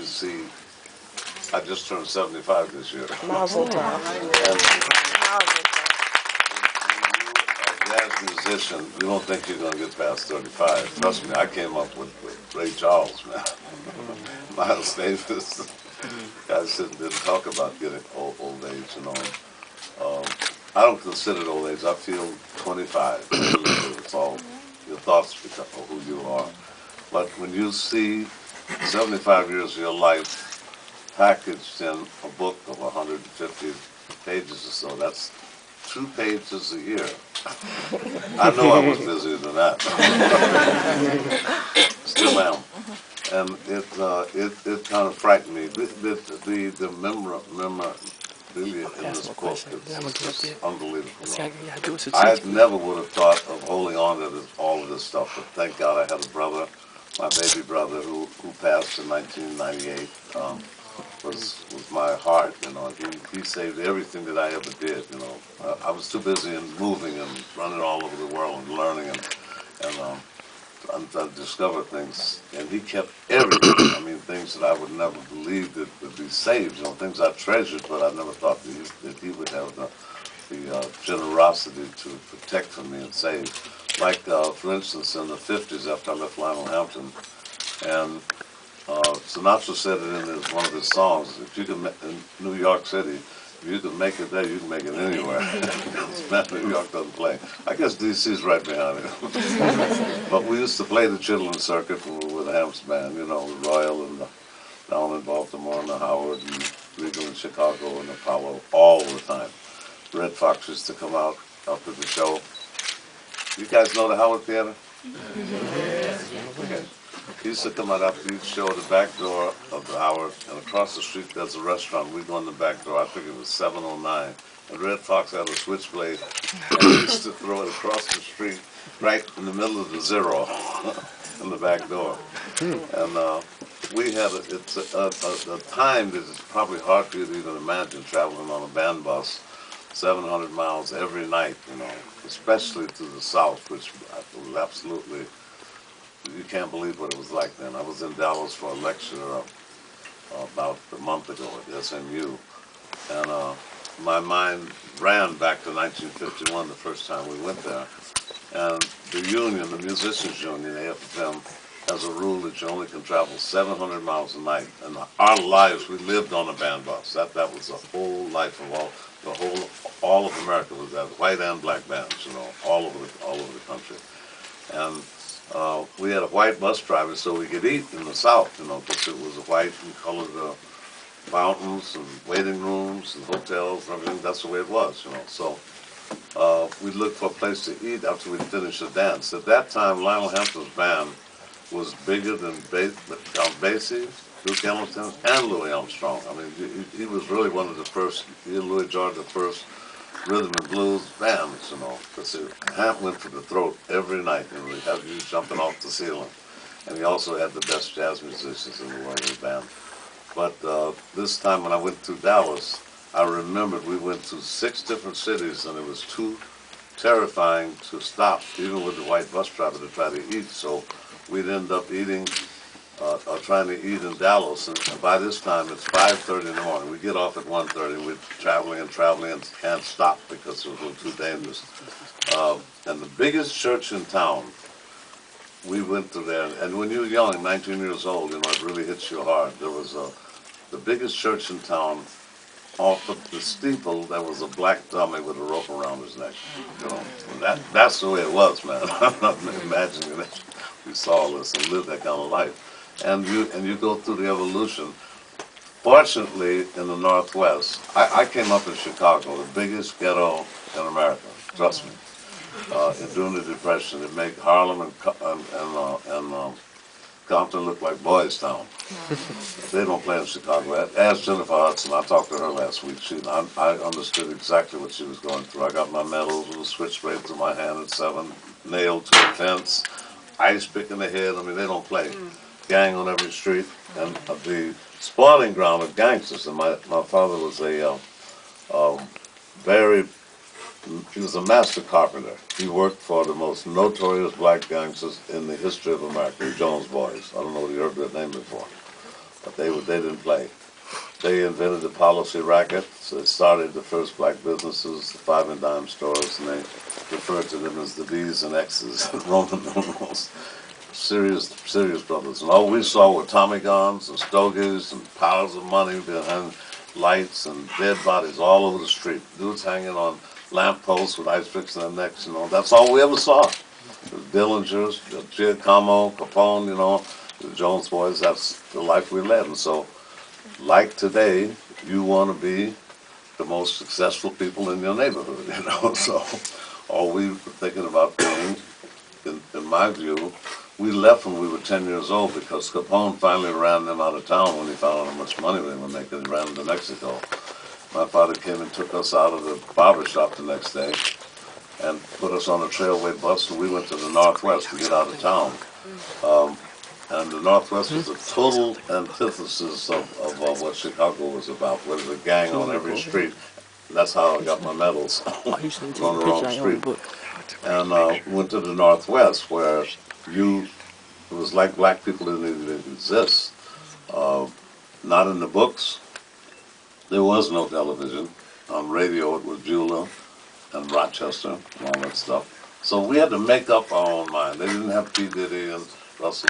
see, I just turned 75 this year. Mazel tov. Mazel Jazz musician, you don't think you're going to get past 35. Trust me, I came up with Ray Charles, man. Miles Davis. Guys didn't talk about getting old age, you know. I don't consider it old age. I feel 25. It's all your thoughts become who you are. But when you see 75 years of your life packaged in a book of 150 pages or so, that's 2 pages a year. I know I was busier than that. Still am. And it kind of frightened me. The memorabilia in this book is unbelievable. I never would have thought of holding on to all of this stuff, but thank God I had a brother, my baby brother, who passed in 1998. Was my heart, you know. He saved everything that I ever did, you know. I was too busy and moving and running all over the world and learning and discover things. And he kept everything. I mean, things that I would never believe that would be saved, you know, things I treasured, but I never thought that he would have the generosity to protect for me and save. Like, for instance, in the 50s, after I left Lionel Hampton, and Sinatra said it in one of his songs, if you can, in New York City, if you can make it there, you can make it anywhere. New York doesn't play. I guess DC's right behind it. But we used to play the Chitlin Circuit with the Hamps Band, you know, the Royal and down in Baltimore and the Howard and Regal in Chicago and Apollo all the time. Red Fox used to come out to the show. You guys know the Howard Theater? Okay. He used to come out after each show at the back door of the Howard, and across the street there's a restaurant. We'd go in the back door. I think it was 709. And Red Fox had a switchblade, and he used to throw it across the street, right in the middle of the zero, in the back door. And we had a time that is probably hard for you to even imagine, traveling on a band bus 700 miles every night, you know, especially to the South, which was absolutely, you can't believe what it was like then. I was in Dallas for a lecture about a month ago at SMU, and my mind ran back to 1951, the first time we went there. And the union, the musicians union, AFM, has a rule that you only can travel 700 miles a night. And our lives, we lived on a band bus. That was the whole life of all of America was that, white and black bands, you know, all over the country. And we had a white bus driver so we could eat in the South, you know, because it was a white and colored fountains and waiting rooms and hotels and everything. That's the way it was, you know. So we looked for a place to eat after we'd finished the dance. At that time, Lionel Hampton's band was bigger than Count Basie, Duke Ellington, and Louis Armstrong. I mean, he was really one of the first, he and Louis Jordan, the first rhythm and blues bands, you know, because Hamp went for the throat every night, and we had you jumping off the ceiling. And he also had the best jazz musicians in the world in the band. But this time when I went to Dallas, I remembered we went to 6 different cities, and it was too terrifying to stop, even with the white bus driver, to try to eat. So we'd end up eating, trying to eat in Dallas, and by this time it's 5:30 in the morning. We get off at 1:30, and we're traveling and can't stop because it was too dangerous. And the biggest church in town, we went to there, and when you're young, 19 years old, you know, it really hits you hard. There was the biggest church in town. Off of the steeple, there was a black dummy with a rope around his neck. You know, that's the way it was, man. I'm not imagining that we saw this and lived that kind of life. And you go through the evolution. Fortunately, in the Northwest, I came up in Chicago, the biggest ghetto in America. Trust me. During the Depression, it made Harlem and Compton look like Boys Town. They don't play in Chicago. Ask Jennifer Hudson. I talked to her last week. I understood exactly what she was going through. I got my medals with a switchblade through my hand at 7, nailed to a fence, ice pick in the head. I mean, they don't play. Gang on every street. And the spawning ground of gangsters. And my father was he was a master carpenter. He worked for the most notorious black gangsters in the history of America, the Jones Boys. I don't know if you heard that name before. but they didn't play. They invented the policy racket, so they started the first black businesses, the 5 and dime stores, and they referred to them as the V's and X's, Roman numerals. Serious brothers. And all we saw were Tommy guns and stogies and piles of money behind lights and dead bodies all over the street. Dudes hanging on lampposts with ice picks in their necks, That's all we ever saw. The Dillingers, the Giacomo, Capone, the Jones boys. That's the life we led. And so, like today, you want to be the most successful people in your neighborhood, So, all we were thinking about doing, in my view, we left when we were 10 years old because Capone finally ran them out of town when he found out how much money they were making. He ran them to Mexico. My father came and took us out of the barber shop the next day and put us on a trailway bus, and we went to the Northwest to get out of town. And the Northwest was a total antithesis of what Chicago was about. There was a gang on every street. That's how I got my medals on the wrong street. And went to the Northwest where it was like black people didn't even exist. Not in the books. There was no television. On radio it was Beulah and Rochester and all that stuff. So we had to make up our own mind. They didn't have P. Diddy and Russell